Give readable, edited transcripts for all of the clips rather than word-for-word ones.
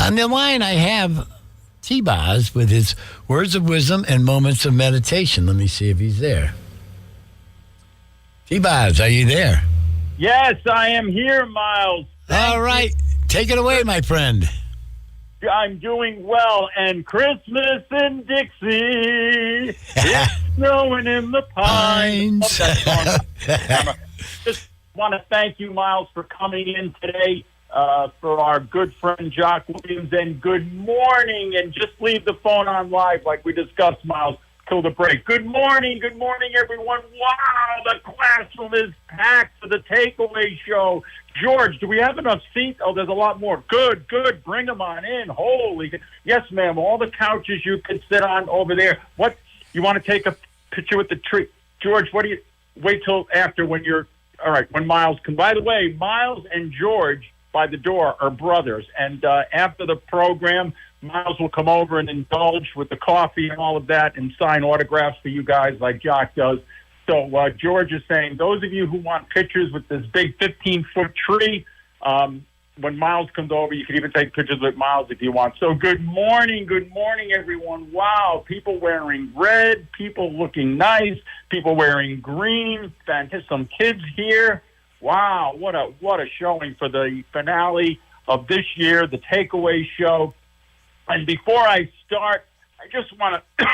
On the line, I have T-Boz with his words of wisdom and moments of meditation. Let me see if he's there. T-Boz, are you there? Yes, I am here, Miles. All right. Take it away, my friend. I'm doing well, and Christmas in Dixie, it's snowing in the pines. Just want to thank you, Miles, for coming in today for our good friend Jock Williams, and good morning, and just leave the phone on live like we discussed, Miles, till the break. Good morning, everyone. Wow, the classroom is packed for the takeaway show. George, do we have enough seats? Oh, there's a lot more. Good. Bring them on in. Holy. Yes, ma'am. All the couches you could sit on over there. What? You want to take a picture with the tree? George, what do you, wait till after when you're, all right, when Miles comes. By the way, Miles and George by the door are brothers. And after the program, Miles will come over and indulge with the coffee and all of that and sign autographs for you guys like Jock does. So George is saying, those of you who want pictures with this big 15-foot tree, when Miles comes over, you can even take pictures with Miles if you want. So good morning, everyone. Wow, people wearing red, people looking nice, people wearing green, fantastic. Some kids here. Wow, what a showing for the finale of this year, the takeaway show. And before I start, I just want to,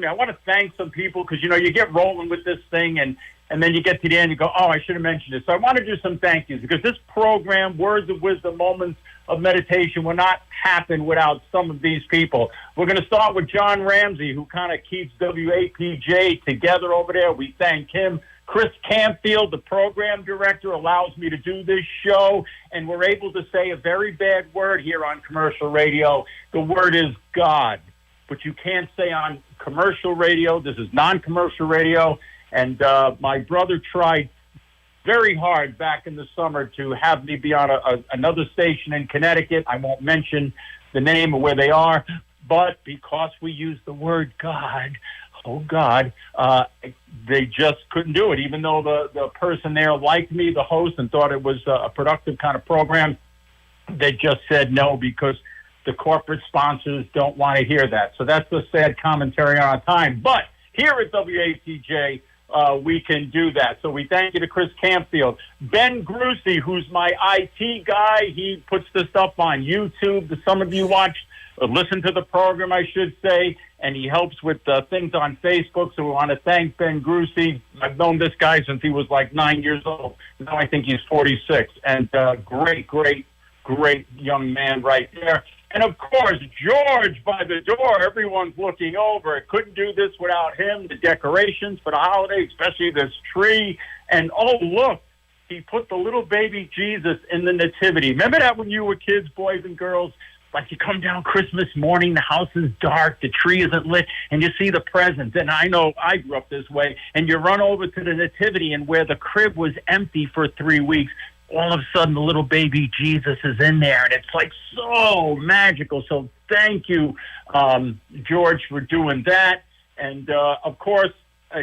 I want to thank some people because, you get rolling with this thing and then you get to the end, you go, oh, I should have mentioned it. So I want to do some thank yous because this program, Words of Wisdom, Moments of Meditation, will not happen without some of these people. We're going to start with John Ramsey, who kind of keeps WAPJ together over there. We thank him. Chris Campfield, the program director, allows me to do this show, and we're able to say a very bad word here on commercial radio. The word is God, but you can't say on commercial radio. This is non-commercial radio, and my brother tried very hard back in the summer to have me be on another station in Connecticut. I won't mention the name or where they are, but because we use the word God, they just couldn't do it, even though the person there liked me, the host, and thought it was a productive kind of program. They just said no because the corporate sponsors don't want to hear that. So that's the sad commentary on our time. But here at WATJ, we can do that. So we thank you to Chris Campfield. Ben Grucey, who's my IT guy, he puts this up on YouTube. Some of you watch, listen to the program, I should say, and he helps with things on Facebook. So we want to thank Ben Grucey. I've known this guy since he was like 9 years old. Now I think he's 46. And great young man right there. And, of course, George by the door. Everyone's looking over. Couldn't do this without him. The decorations for the holiday, especially this tree. And, oh, look, he put the little baby Jesus in the nativity. Remember that when you were kids, boys and girls? Like you come down Christmas morning, the house is dark, the tree isn't lit, and you see the presents. And I know I grew up this way. And you run over to the nativity, and where the crib was empty for 3 weeks, all of a sudden the little baby Jesus is in there, and it's like so magical. So thank you, George, for doing that. And, of course,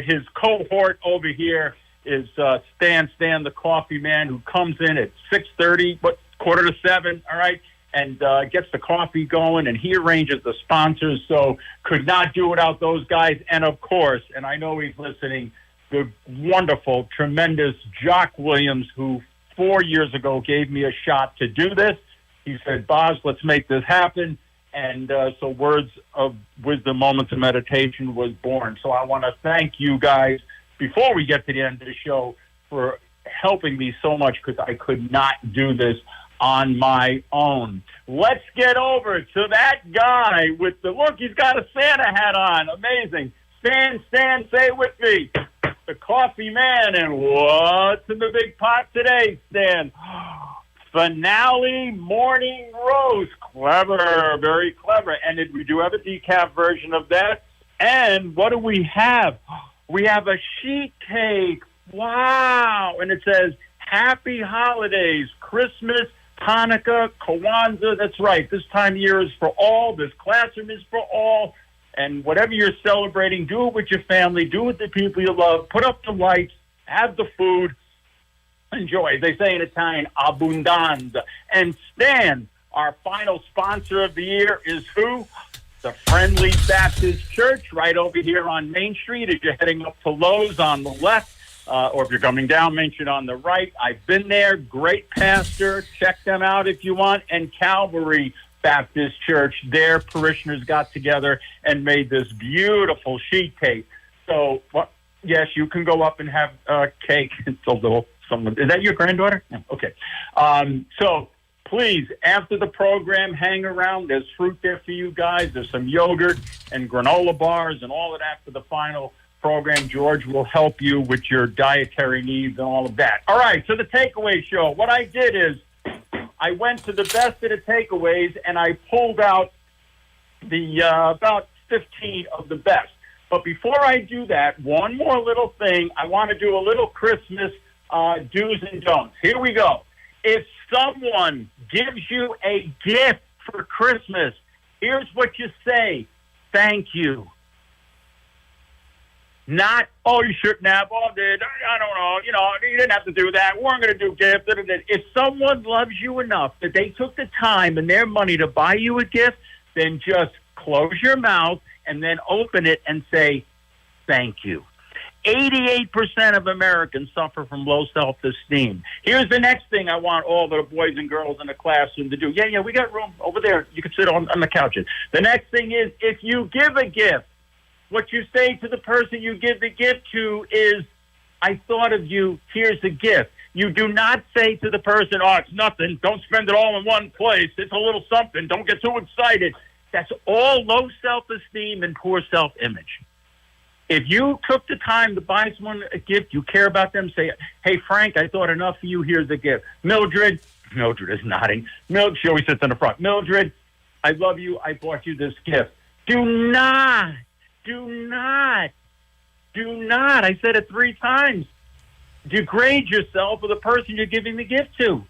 his cohort over here is Stan, the coffee man, who comes in at 6:30, quarter to 7, all right, and gets the coffee going, and he arranges the sponsors, so could not do without those guys. And, of course, and I know he's listening, the wonderful, tremendous Jock Williams, who 4 years ago gave me a shot to do this. He said, Boz, let's make this happen. And so Words of Wisdom, Moments of Meditation was born. So I want to thank you guys, before we get to the end of the show, for helping me so much, because I could not do this on my own. Let's get over to that guy with the, look, he's got a Santa hat on. Amazing. Stan, say it with me. The coffee man. And what's in the big pot today, Stan? Finale morning roast. Clever, very clever. And we do have a decaf version of that. And what do we have? We have a sheet cake. Wow. And it says, Happy Holidays, Christmas, Hanukkah, Kwanzaa. That's right. This time of year is for all. This classroom is for all. And whatever you're celebrating, do it with your family. Do it with the people you love. Put up the lights. Have the food. Enjoy. They say in Italian, abbondanza. And Stan, Our final sponsor of the year is who? The Friendly Baptist Church right over here on Main Street. If you're heading up to Lowe's on the left, or if you're coming down Main Street on the right, I've been there. Great pastor. Check them out if you want. And Calvary Baptist Church, their parishioners got together and made this beautiful sheet cake. So, yes, you can go up and have cake. It's a little someone. Is that your granddaughter? Yeah, okay. So please, after the program, hang around. There's fruit there for you guys. There's some yogurt and granola bars and all of that for the final program. George will help you with your dietary needs and all of that. All right, so the takeaway show. What I did is I went to the best of the takeaways, and I pulled out the about 15 of the best. But before I do that, one more little thing. I want to do a little Christmas do's and don'ts. Here we go. If someone gives you a gift for Christmas, here's what you say. Thank you. Not, oh, you shouldn't have. Oh, did I don't know. You didn't have to do that. We weren't going to do gifts. If someone loves you enough that they took the time and their money to buy you a gift, then just close your mouth and then open it and say, thank you. 88% of Americans suffer from low self-esteem. Here's the next thing I want all the boys and girls in the classroom to do. Yeah, we got room over there. You can sit on the couches. The next thing is, if you give a gift, what you say to the person you give the gift to is, I thought of you, here's a gift. You do not say to the person, oh, it's nothing, don't spend it all in one place, it's a little something, don't get too excited. That's all low self-esteem and poor self-image. If you took the time to buy someone a gift, you care about them, say, hey, Frank, I thought enough for you, here's the gift. Mildred is nodding. She always sits in the front. Mildred, I love you, I bought you this gift. Do not, I said it 3 times, degrade yourself or the person you're giving the gift to.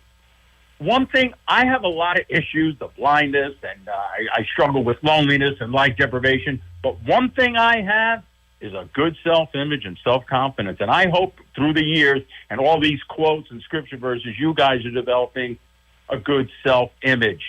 One thing, I have a lot of issues, the blindness, and I struggle with loneliness and life deprivation, but one thing I have is a good self-image and self-confidence, and I hope through the years and all these quotes and scripture verses, you guys are developing a good self-image.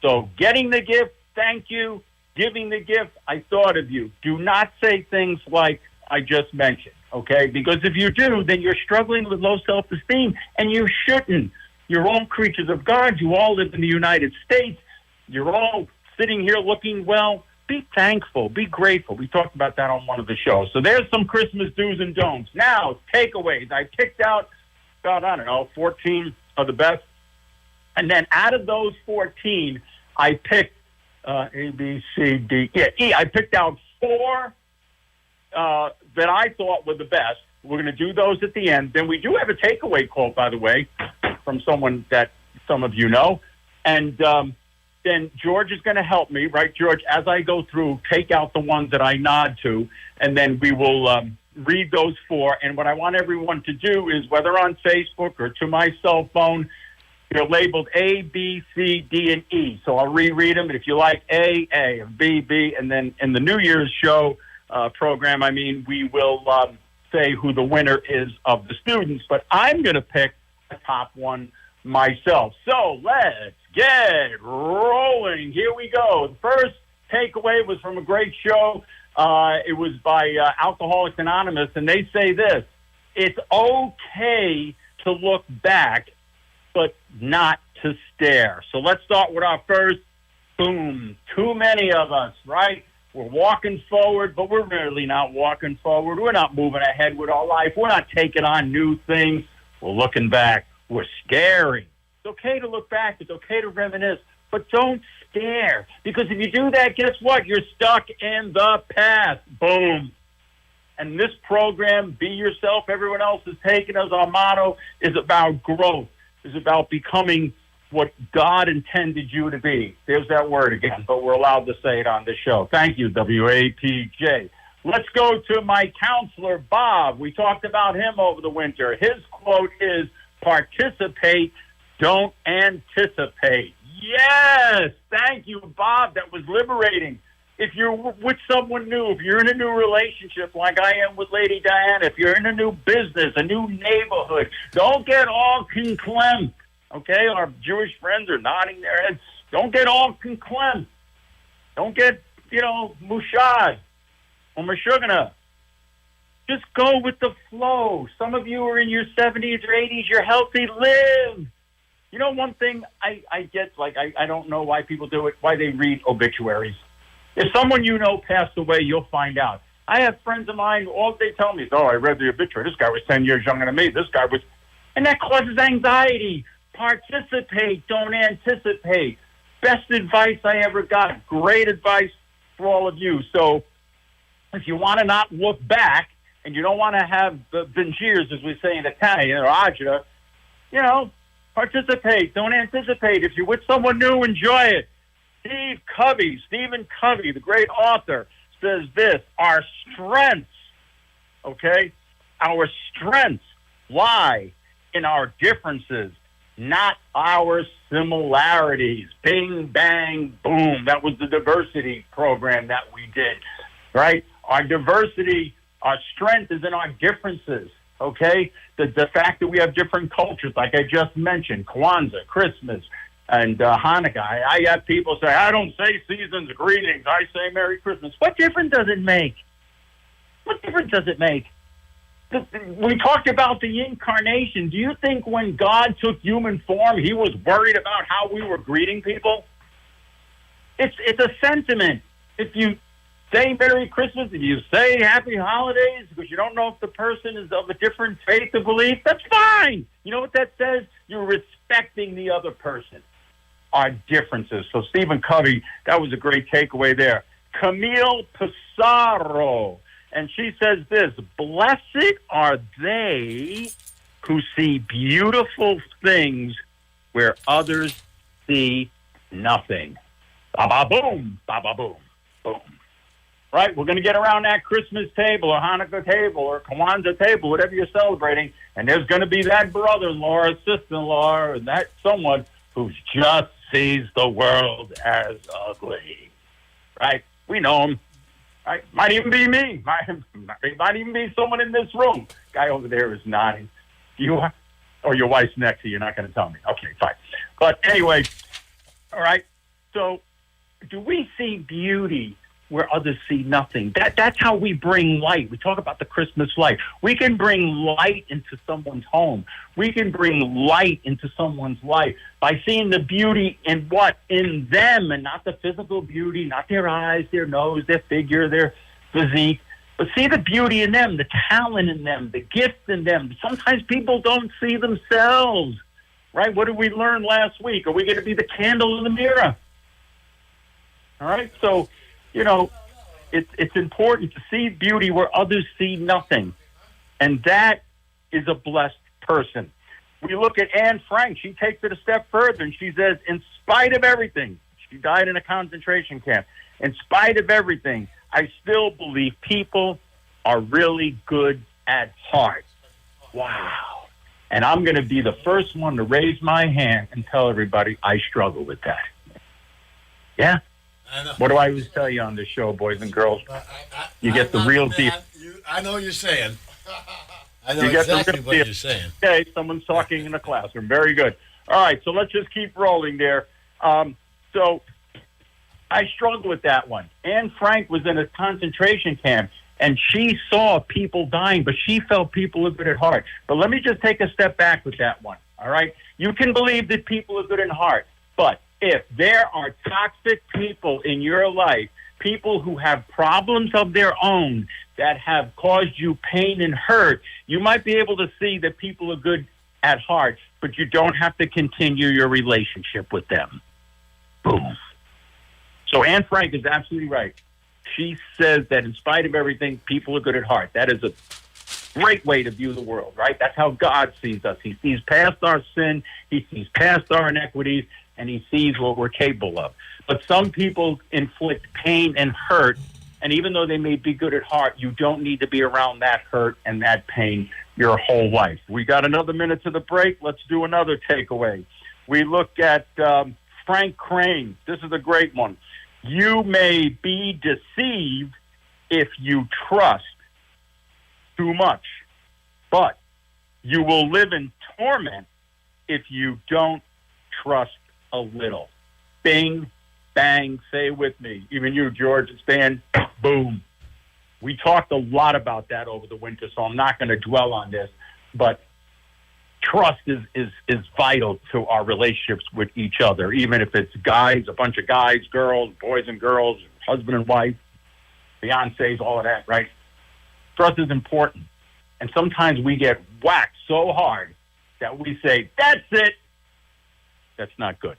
So getting the gift, thank you. Giving the gift, I thought of you. Do not say things like I just mentioned, okay? Because if you do, then you're struggling with low self-esteem, and you shouldn't. You're all creatures of God. You all live in the United States. You're all sitting here looking well. Be thankful. Be grateful. We talked about that on one of the shows. So there's some Christmas do's and don'ts. Now, takeaways. I picked out about, 14 of the best. And then out of those 14, I picked A, B, C, D, E. I picked out 4 that I thought were the best. We're going to do those at the end. Then we do have a takeaway quote, by the way, from someone that some of you know. And then George is going to help me, right, George, as I go through, take out the ones that I nod to, and then we will read those 4. And what I want everyone to do is, whether on Facebook or to my cell phone, they're labeled A, B, C, D, and E. So I'll reread them. And if you like A, and B, B. And then in the New Year's show program, we will say who the winner is of the students. But I'm going to pick a top one myself. So let's get rolling. Here we go. The first takeaway was from a great show. It was by Alcoholics Anonymous, and they say this: it's okay to look back, but not to stare. So let's start with our first. Boom. Too many of us, right? We're walking forward, but we're really not walking forward. We're not moving ahead with our life. We're not taking on new things. We're looking back. We're staring. It's okay to look back. It's okay to reminisce, but don't stare. Because if you do that, guess what? You're stuck in the past. Boom. And this program, Be Yourself, everyone else is taking as our motto, is about growth. Is about becoming what God intended you to be. There's that word again, but we're allowed to say it on this show. Thank you, WAPJ. Let's go to my counselor, Bob. We talked about him over the winter. His quote is, participate, don't anticipate. Yes! Thank you, Bob. That was liberating. If you're with someone new, if you're in a new relationship like I am with Lady Diana, if you're in a new business, a new neighborhood, don't get all conclem. Okay? Our Jewish friends are nodding their heads. Don't get all conclem. Don't get, mushad or mashugana. Just go with the flow. Some of you are in your 70s or 80s. You're healthy. Live. You know, one thing I get, I don't know why people do it, why they read obituaries. If someone you know passed away, you'll find out. I have friends of mine, all they tell me is, I read the obituary. This guy was 10 years younger than me. This guy was... And that causes anxiety. Participate. Don't anticipate. Best advice I ever got. Great advice for all of you. So if you want to not look back and you don't want to have the bingiers, as we say in Italian, or agita, participate. Don't anticipate. If you're with someone new, enjoy it. Stephen Covey, the great author, says this: our strengths lie in our differences, not our similarities. Bing, bang, boom. That was the diversity program that we did, right? Our diversity, our strength is in our differences, okay? The fact that we have different cultures, like I just mentioned, Kwanzaa, Christmas, and Hanukkah. I have people say, I don't say seasons greetings. I say Merry Christmas. What difference does it make? What difference does it make? We talked about the incarnation. Do you think when God took human form, he was worried about how we were greeting people? It's a sentiment. If you say Merry Christmas, if you say Happy Holidays because you don't know if the person is of a different faith or belief, that's fine. You know what that says? You're respecting the other person. Our differences. So Stephen Covey, that was a great takeaway there. Camille Pissarro, and she says this: blessed are they who see beautiful things where others see nothing. Ba-ba-boom, ba-ba-boom, boom. Right? We're going to get around that Christmas table or Hanukkah table or Kwanzaa table, whatever you're celebrating, and there's going to be that brother-in-law or sister-in-law or that someone who just sees the world as ugly. Right? We know him. Right? Might even be me. Might even be someone in this room. Guy over there is nodding. You are? Or your wife's next to you. You're not going to tell me. Okay, fine. But anyway, all right. So do we see beauty where others see nothing? That's how we bring light. We talk about the Christmas light. We can bring light into someone's home. We can bring light into someone's life by seeing the beauty in what? In them, and not the physical beauty, not their eyes, their nose, their figure, their physique, but see the beauty in them, the talent in them, the gift in them. Sometimes people don't see themselves, right? What did we learn last week? Are we going to be the candle in the mirror? All right, so it's important to see beauty where others see nothing. And that is a blessed person. We look at Anne Frank. She takes it a step further, and she says, in spite of everything, she died in a concentration camp. In spite of everything, I still believe people are really good at heart. Wow. And I'm going to be the first one to raise my hand and tell everybody I struggle with that. Yeah? What do I always tell you on this show, boys and girls? You get the real deal. I know what you're saying. I know You get exactly the what real you're saying. Okay, someone's talking in the classroom. Very good. All right, so let's just keep rolling there. So I struggled with that one. Anne Frank was in a concentration camp, and she saw people dying, but she felt people are good at heart. But let me just take a step back with that one, all right? You can believe that people are good at heart, but if there are toxic people in your life, people who have problems of their own that have caused you pain and hurt, you might be able to see that people are good at heart, but you don't have to continue your relationship with them. Boom. So Anne Frank is absolutely right. She says that in spite of everything, people are good at heart. That is a great way to view the world, right? That's how God sees us. He sees past our sin. He sees past our inequities, and he sees what we're capable of. But some people inflict pain and hurt, and even though they may be good at heart, you don't need to be around that hurt and that pain your whole life. We got another minute to the break. Let's do another takeaway. We look at Frank Crane. This is a great one. You may be deceived if you trust too much, but you will live in torment if you don't trust a little. Bing, bang, say it with me. Even you, George, and Stan, boom. We talked a lot about that over the winter, so I'm not going to dwell on this. But trust is vital to our relationships with each other, even if it's guys, a bunch of guys, girls, boys and girls, husband and wife, fiancés, all of that, right? Trust is important. And sometimes we get whacked so hard that we say, that's it. That's not good.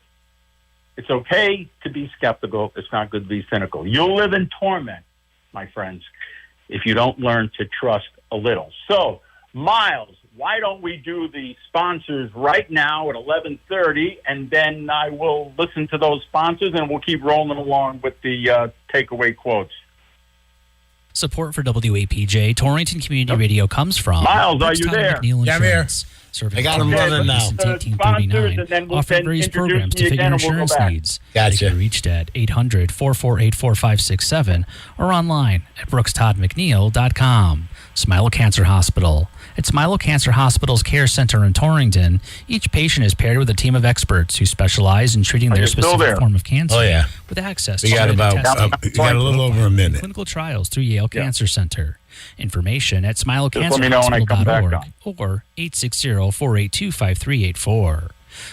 It's okay to be skeptical. It's not good to be cynical. You'll live in torment, my friends, if you don't learn to trust a little. So, Miles, why don't we do the sponsors right now at 11:30, and then I will listen to those sponsors, and we'll keep rolling along with the takeaway quotes. Support for WAPJ Torrington Community Radio comes from Miles, are you there? McNeil Yeah, I'm here. Insurance. Serving I got him running now. since 1839, offering various programs to fit your insurance needs. Gotcha. They can be reached at 800-448-4567 or online at brookstoddmcneil.com. Smilo Cancer Hospital. At Smilo Cancer Hospital's Care Center in Torrington, each patient is paired with a team of experts who specialize in treating their specific form of cancer. Oh, yeah. With access We to got genetic about testing, we got a little over a minute. clinical trials through Yale Cancer Center. Information at let me know when I come back smilecancerhospital.org or 860-482-5384.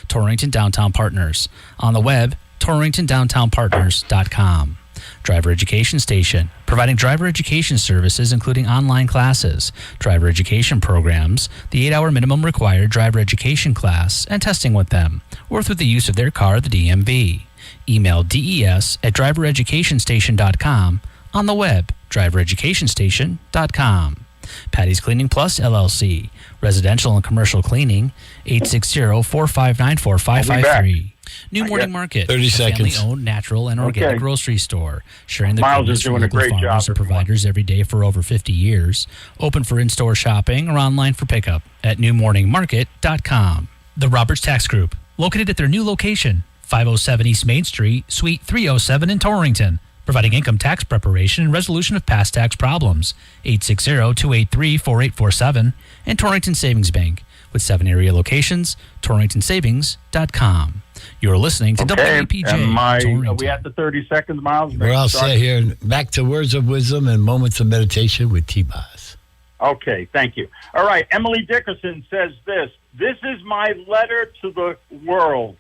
Torrington Downtown Partners. On the web, torringtondowntownpartners.com. Driver Education Station, providing driver education services including online classes, driver education programs, the 8-hour minimum required driver education class, and testing with them, or through the use of their car, the DMV. Email des@drivereducationstation.com. On the web, drivereducationstation.com. Patty's Cleaning Plus, LLC, residential and commercial cleaning, 860-459-4553. New Morning Market, 30 seconds. family-owned, natural, and organic grocery store, sharing the Miles goodness is from doing a local great farmers job, and providers every day for over 50 years. Open for in-store shopping or online for pickup at newmorningmarket.com. The Roberts Tax Group, located at their new location, 507 East Main Street, Suite 307 in Torrington, providing income tax preparation and resolution of past tax problems. 860-283-4847. And Torrington Savings Bank, with 7 area locations, torringtonsavings.com. You're listening to WAPJ. Are we at the 30 seconds, Miles? We're all set here. Back to words of wisdom and moments of meditation with T-Boz. Okay, thank you. All right, Emily Dickerson says this. This is my letter to the world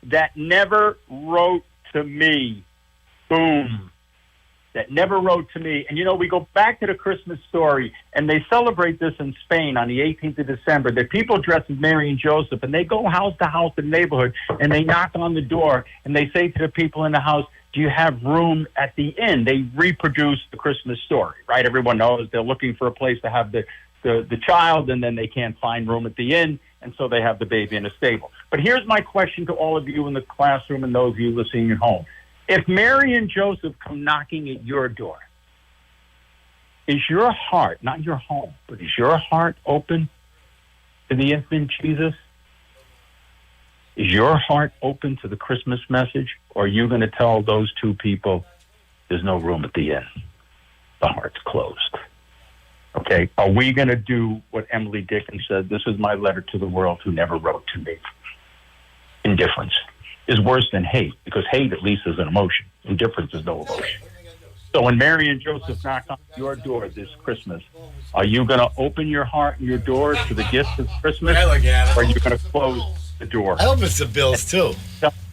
that never wrote to me. Boom. That never wrote to me. And, you know, we go back to the Christmas story, and they celebrate this in Spain on the 18th of December. The people dress as Mary and Joseph, and they go house to house in the neighborhood, and they knock on the door, and they say to the people in the house, do you have room at the inn? They reproduce the Christmas story, right? Everyone knows they're looking for a place to have the child, and then they can't find room at the inn, and so they have the baby in a stable. But here's my question to all of you in the classroom and those of you listening at home. If Mary and Joseph come knocking at your door, is your heart, not your home, but is your heart open to the infant Jesus? Is your heart open to the Christmas message? Or are you going to tell those two people there's no room at the inn? The heart's closed. Okay, are we going to do what Emily Dickinson said? This is my letter to the world who never wrote to me. Indifference is worse than hate, because hate at least is an emotion. Indifference is no emotion. So when Mary and Joseph knock on your door this Christmas, are you going to open your heart and your doors to the gifts of Christmas, or are you going to close the door? I hope it's the Bills, too.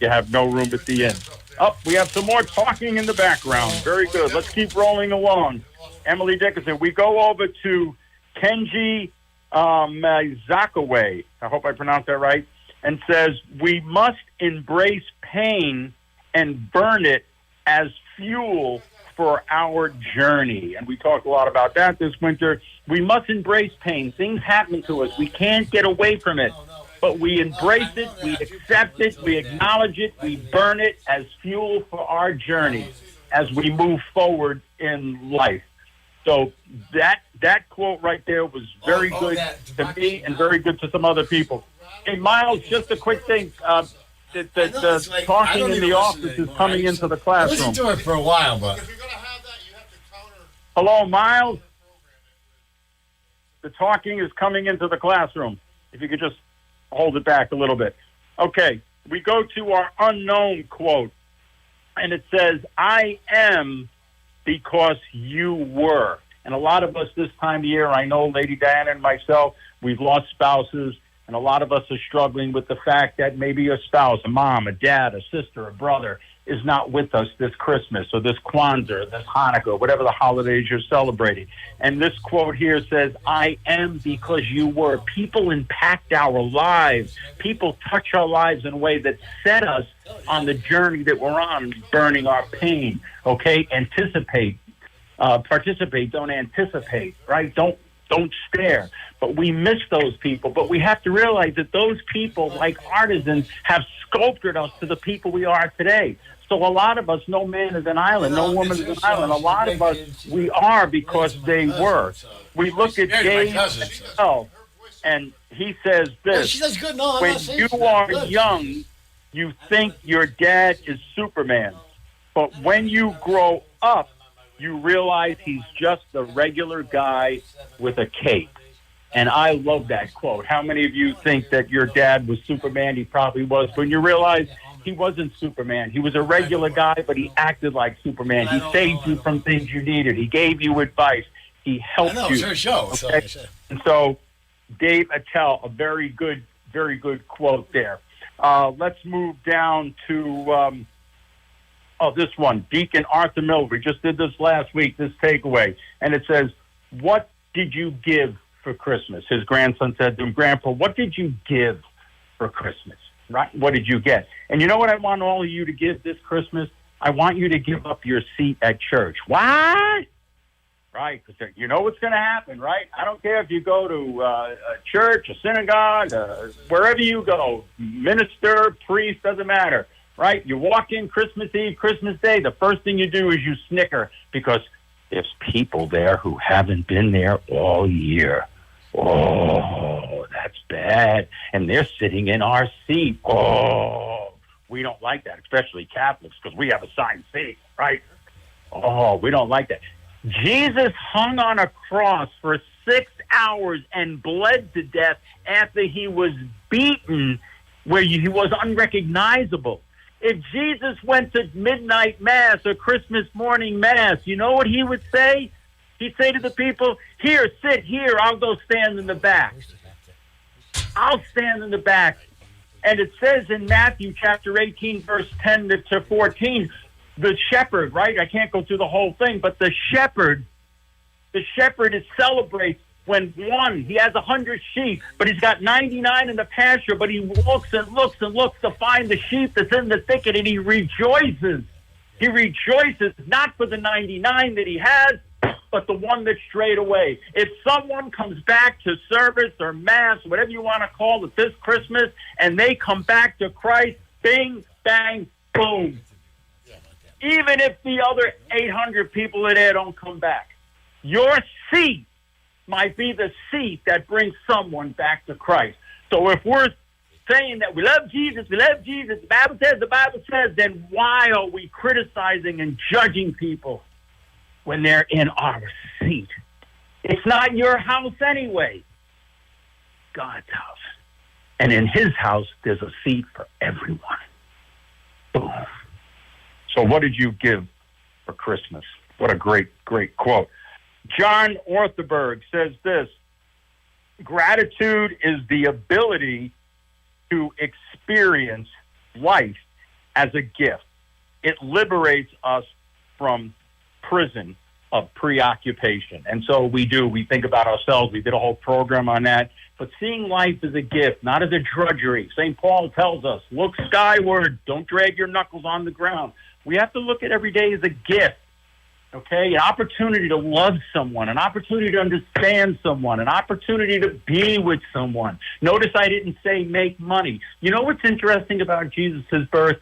You have no room at the inn. Oh, we have some more talking in the background. Very good. Let's keep rolling along. Emily Dickinson, we go over to Kenji Mazakawe. I hope I pronounced that right. And says, we must embrace pain and burn it as fuel for our journey. And we talked a lot about that this winter. We must embrace pain. Things happen to us. We can't get away from it. But we embrace it, we accept it, we acknowledge it, we burn it as fuel for our journey as we move forward in life. So that quote right there was very good to me and very good to some other people. Hey, Miles, just a quick thing. The talking in the office is coming into the classroom. I listened to it for a while, but... If you're going to have that, you have to counter... Hello, Miles? The talking is coming into the classroom. If you could just hold it back a little bit. Okay, we go to our unknown quote. and it says, I am because you were. And a lot of us this time of year, I know Lady Diana and myself, we've lost spouses, and a lot of us are struggling with the fact that maybe a spouse, a mom, a dad, a sister, a brother is not with us this Christmas or this Kwanzaa, this Hanukkah, whatever the holidays you're celebrating. And this quote here says, I am because you were. People impact our lives. People touch our lives in a way that set us on the journey that we're on, burning our pain. Okay? Anticipate. Participate, don't anticipate, right? Don't stare. But we miss those people. But we have to realize that those people, like artisans, have sculpted us to the people we are today. So a lot of us, no man is an island, no woman is an island. A lot of us, we are because they were. We look at Dave himself, and he says this, when you are young, you think your dad is Superman. But when you grow up, you realize he's just a regular guy with a cape. And I love that quote. How many of you think that your dad was Superman? He probably was. When you realize he wasn't Superman. He was a regular guy, but he acted like Superman. He saved you from things you needed. He gave you advice. He helped you. It's her show. Okay? And so Dave Attell, a very good quote there. Let's move down to... this one, Deacon Arthur Miller. We just did this last week, this takeaway. And it says, what did you give for Christmas? His grandson said to him, Grandpa, what did you give for Christmas? Right? What did you get? And you know what I want all of you to give this Christmas? I want you to give up your seat at church. What? Right? Because you know what's going to happen, right? I don't care if you go to a church, a synagogue, wherever you go, minister, priest, doesn't matter. Right? You walk in Christmas Eve, Christmas Day, the first thing you do is you snicker because there's people there who haven't been there all year. Oh, that's bad. And they're sitting in our seat. Oh, we don't like that, especially Catholics, because we have assigned seat, right? Oh, we don't like that. Jesus hung on a cross for 6 hours and bled to death after he was beaten, where he was unrecognizable. If Jesus went to midnight mass or Christmas morning mass, you know what he would say? He'd say to the people, here, sit here, I'll go stand in the back. I'll stand in the back. And it says in Matthew chapter 18, verse 10 to 14, the shepherd, right? I can't go through the whole thing, but the shepherd celebrates when one, he has 100 sheep, but he's got 99 in the pasture, but he looks and looks and looks to find the sheep that's in the thicket, and he rejoices. He rejoices not for the 99 that he has, but the one that strayed away. If someone comes back to service or mass, whatever you want to call it, this Christmas, and they come back to Christ, bing, bang, boom. Even if the other 800 people are there don't come back, your seat might be the seat that brings someone back to Christ. So if we're saying that we love Jesus, the Bible says, then why are we criticizing and judging people when they're in our seat? It's not your house anyway. God's house. And in his house, there's a seat for everyone. Boom. So what did you give for Christmas? What a great, great quote. John Ortherberg says this: gratitude is the ability to experience life as a gift. It liberates us from prison of preoccupation. And so we think about ourselves. We did a whole program on that. But seeing life as a gift, not as a drudgery. St. Paul tells us, look skyward, don't drag your knuckles on the ground. We have to look at every day as a gift. Okay, an opportunity to love someone, an opportunity to understand someone, an opportunity to be with someone. Notice I didn't say make money. You know what's interesting about Jesus' birth?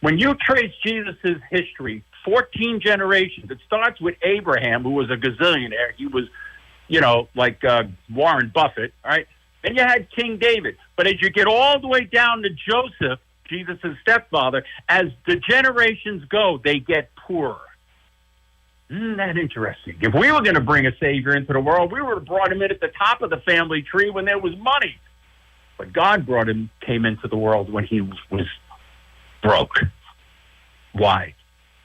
When you trace Jesus' history, 14 generations, it starts with Abraham, who was a gazillionaire. He was, like Warren Buffett, all right? Then you had King David. But as you get all the way down to Joseph, Jesus' stepfather, as the generations go, they get poorer. Isn't that interesting? If we were going to bring a Savior into the world, we would have brought him in at the top of the family tree when there was money. But God came into the world when he was broke. Why?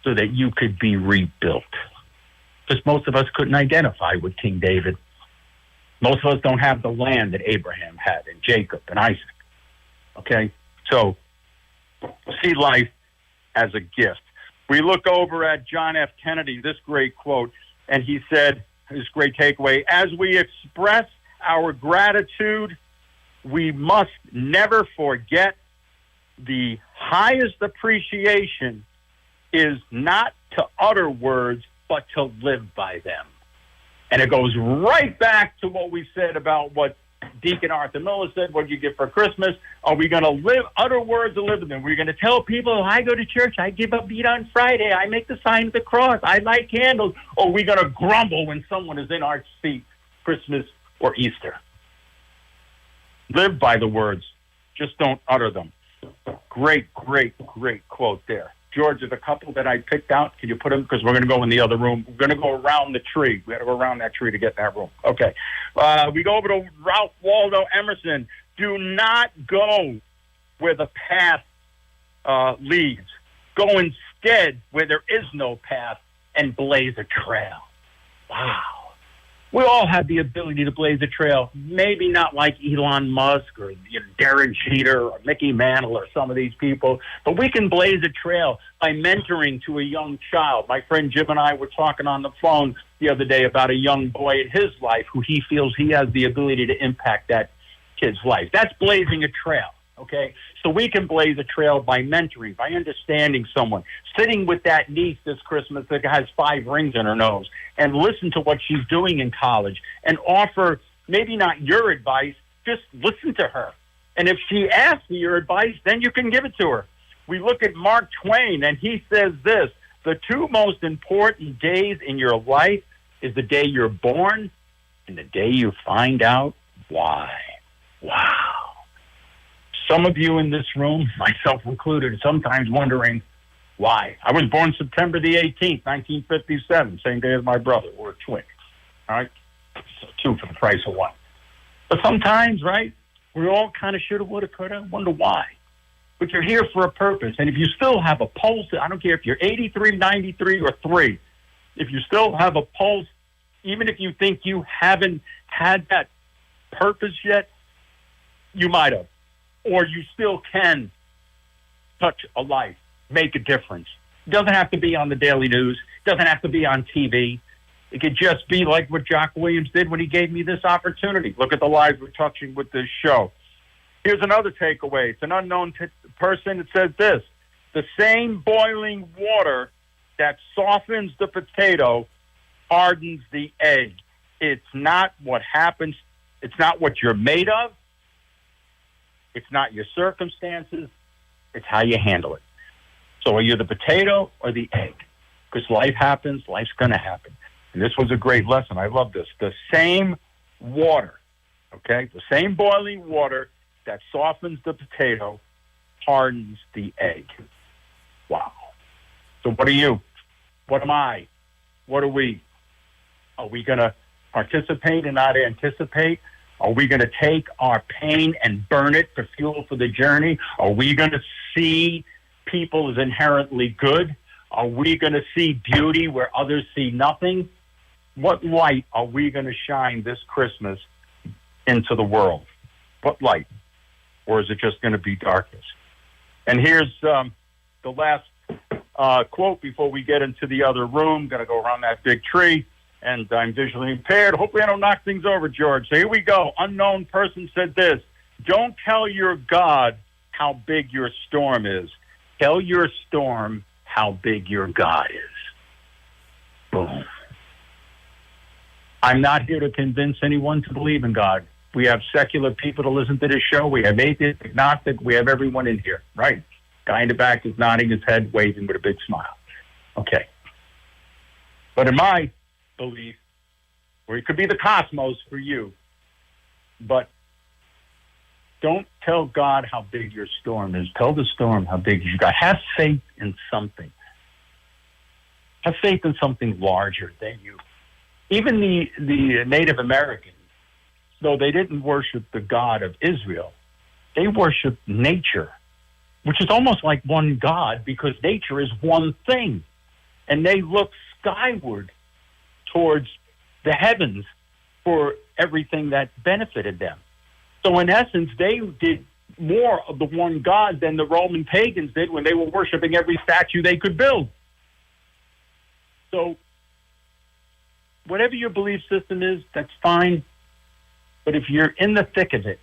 so that you could be rebuilt. Because most of us couldn't identify with King David. Most of us don't have the land that Abraham had and Jacob and Isaac. Okay? So, see life as a gift. We look over at John F. Kennedy, this great quote, and he said, his great takeaway, as we express our gratitude, we must never forget the highest appreciation is not to utter words, but to live by them. And it goes right back to what we said about what Deacon Arthur Miller said, what you get for Christmas. Are we going to utter words and live with them? We're going to tell people, I go to church, I give up meat on Friday, I make the sign of the cross, I light candles. Or are we going to grumble when someone is in our seat, Christmas or Easter? Live by the words. Just don't utter them. Great, great, great quote there. George, there's a couple that I picked out. Can you put them? Because we're going to go in the other room. We're going to go around the tree. We got to go around that tree to get that room. Okay. We go over to Ralph Waldo Emerson. Do not go where the path leads. Go instead where there is no path and blaze a trail. Wow. We all have the ability to blaze a trail. Maybe not like Elon Musk or Derek Jeter or Mickey Mantle or some of these people, but we can blaze a trail by mentoring to a young child. My friend Jim and I were talking on the phone the other day about a young boy in his life who he feels he has the ability to impact that kid's life. That's blazing a trail, okay? So we can blaze a trail by mentoring, by understanding someone, sitting with that niece this Christmas that has 5 rings in her nose and listen to what she's doing in college and offer maybe not your advice, just listen to her. And if she asks for your advice, then you can give it to her. We look at Mark Twain, and he says this, the 2 most important days in your life is the day you're born and the day you find out why. Wow. Some of you in this room, myself included, sometimes wondering why. I was born September the 18th, 1957, same day as my brother. We're twins. All right? So 2 for the price of 1. But sometimes, right, we all kind of shoulda, woulda, coulda, wonder why. But you're here for a purpose. And if you still have a pulse, I don't care if you're 83, 93, or 3, if you still have a pulse, even if you think you haven't had that purpose yet, you might have. Or you still can touch a life, make a difference. It doesn't have to be on the daily news. It doesn't have to be on TV. It could just be like what Jock Williams did when he gave me this opportunity. Look at the lives we're touching with this show. Here's another takeaway. It's an unknown person. It says this, the same boiling water that softens the potato hardens the egg. It's not what happens. It's not what you're made of. It's not your circumstances. It's how you handle it. So are you the potato or the egg? Because life happens. Life's going to happen. And this was a great lesson. I love this. The same water, okay, the same boiling water that softens the potato hardens the egg. Wow. So what are you? What am I? What are we? Are we going to participate and not anticipate? Are we going to take our pain and burn it for fuel for the journey? Are we going to see people as inherently good? Are we going to see beauty where others see nothing? What light are we going to shine this Christmas into the world? What light? Or is it just going to be darkness? And here's the last quote before we get into the other room. Going to go around that big tree. And I'm visually impaired. Hopefully I don't knock things over, George. So here we go. Unknown person said this. Don't tell your God how big your storm is. Tell your storm how big your God is. Boom. I'm not here to convince anyone to believe in God. We have secular people to listen to this show. We have atheists, agnostic. We have everyone in here, right? Guy in the back is nodding his head, waving with a big smile. Okay. But in my belief, or it could be the cosmos for you, but don't tell God how big your storm is. Tell the storm how big you got. Have faith in something. Have faith in something larger than you. Even the Native Americans, though they didn't worship the God of Israel, they worshiped nature, which is almost like one God because nature is one thing. and they looked skyward towards the heavens for everything that benefited them. So in essence, they did more of the one God than the Roman pagans did when they were worshiping every statue they could build. So whatever your belief system is, that's fine. But if you're in the thick of it,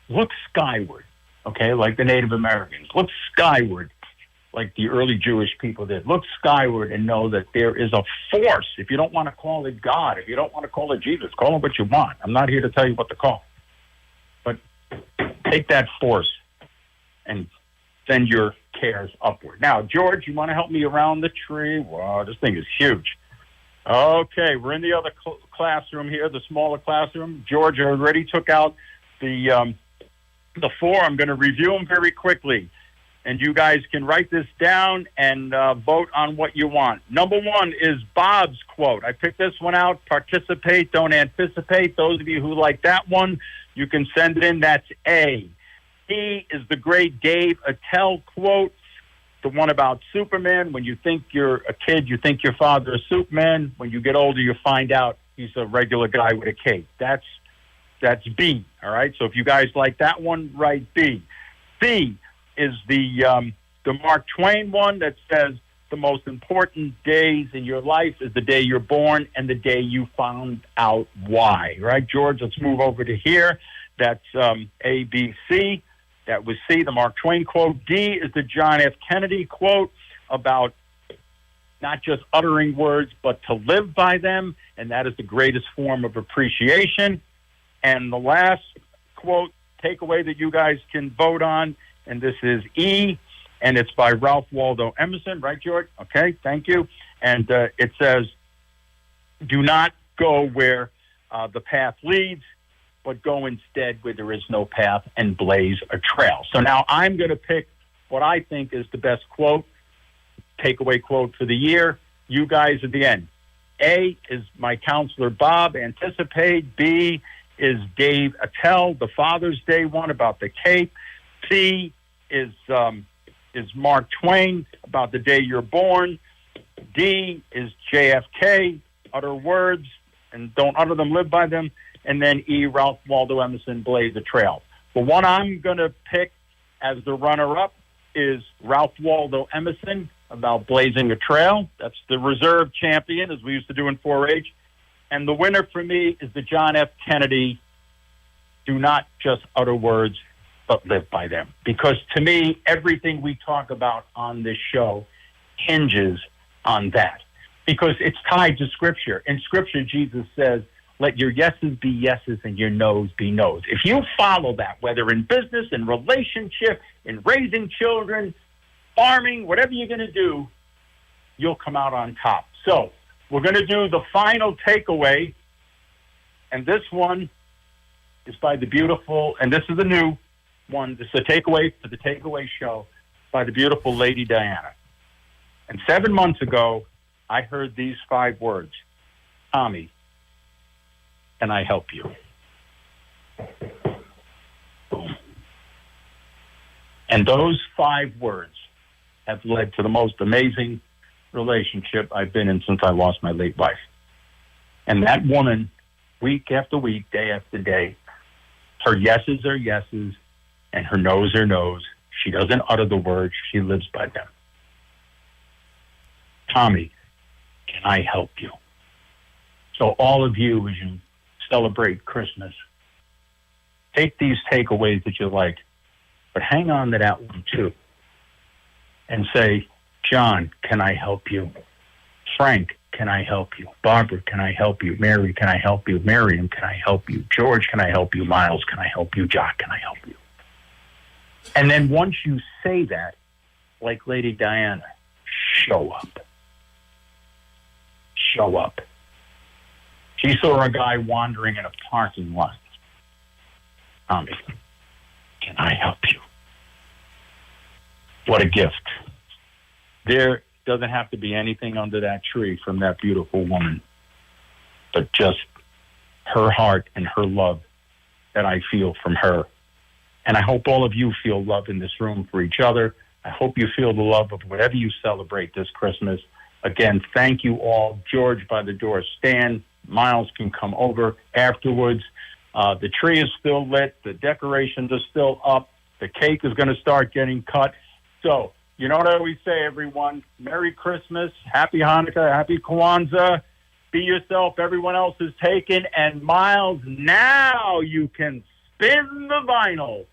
look skyward, okay, like the Native Americans. Look skyward like the early Jewish people did. Look skyward and know that there is a force. If you don't want to call it God, if you don't want to call it Jesus, call it what you want. I'm not here to tell you what to call. But take that force and send your cares upward. Now, George, you want to help me around the tree? Wow, this thing is huge. Okay, we're in the other classroom here, the smaller classroom. George already took out the four. I'm going to review them very quickly. And you guys can write this down and vote on what you want. Number one is Bob's quote. I picked this one out. Participate, don't anticipate. Those of you who like that one, you can send it in. That's A. B is the great Dave Attell quote, the one about Superman. When you think you're a kid, you think your father is Superman. When you get older, you find out he's a regular guy with a cape. That's B, all right? So if you guys like that one, write B. C is the Mark Twain one that says the most important days in your life is the day you're born and the day you found out why. Right, George? Let's move over to here. That's A, B, C. That was C, the Mark Twain quote. D is the John F. Kennedy quote about not just uttering words, but to live by them, and that is the greatest form of appreciation. And the last quote, takeaway that you guys can vote on, and this is E, and it's by Ralph Waldo Emerson, right, George? Okay, thank you. And it says, do not go where the path leads, but go instead where there is no path and blaze a trail. So now I'm going to pick what I think is the best quote, takeaway quote for the year. You guys at the end. A is my counselor Bob, anticipate. B is Dave Attell, the Father's Day one about the cape. C is Mark Twain about the day you're born. D is JFK, utter words and don't utter them, live by them. And then E, Ralph Waldo Emerson, blaze a trail. The one I'm going to pick as the runner-up is Ralph Waldo Emerson about blazing a trail. That's the reserve champion, as we used to do in 4-H. And the winner for me is the John F. Kennedy, do not just utter words, but live by them. Because to me, everything we talk about on this show hinges on that. Because it's tied to Scripture. In Scripture, Jesus says, let your yeses be yeses and your noes be noes. If you follow that, whether in business, in relationship, in raising children, farming, whatever you're going to do, you'll come out on top. So we're going to do the final takeaway, and this one is by the beautiful, and this is a new one. This is a takeaway for the Takeaway Show by the beautiful Lady Diana. And 7 months ago, I heard these 5 words. Tommy, can I help you? Boom. And those 5 words have led to the most amazing relationship I've been in since I lost my late wife. And that woman, week after week, day after day, her yeses are yeses and her noes are noes. She doesn't utter the words. She lives by them. Tommy, can I help you? So all of you, as you celebrate Christmas, take these takeaways that you like, but hang on to that one too. And say, John, can I help you? Frank, can I help you? Barbara, can I help you? Mary, can I help you? Miriam, can I help you? George, can I help you? Miles, can I help you? Jock, can I help you? And then once you say that, like Lady Diana, show up. Show up. She saw a guy wandering in a parking lot. Tommy, can I help you? What a gift. There doesn't have to be anything under that tree from that beautiful woman, but just her heart and her love that I feel from her. And I hope all of you feel love in this room for each other. I hope you feel the love of whatever you celebrate this Christmas. Again, thank you all. George by the door. Stan, Miles can come over afterwards. The tree is still lit. The decorations are still up. The cake is going to start getting cut. So, you know what I always say, everyone? Merry Christmas, Happy Hanukkah, Happy Kwanzaa. Be yourself. Everyone else is taken. And Miles, now you can spin the vinyl.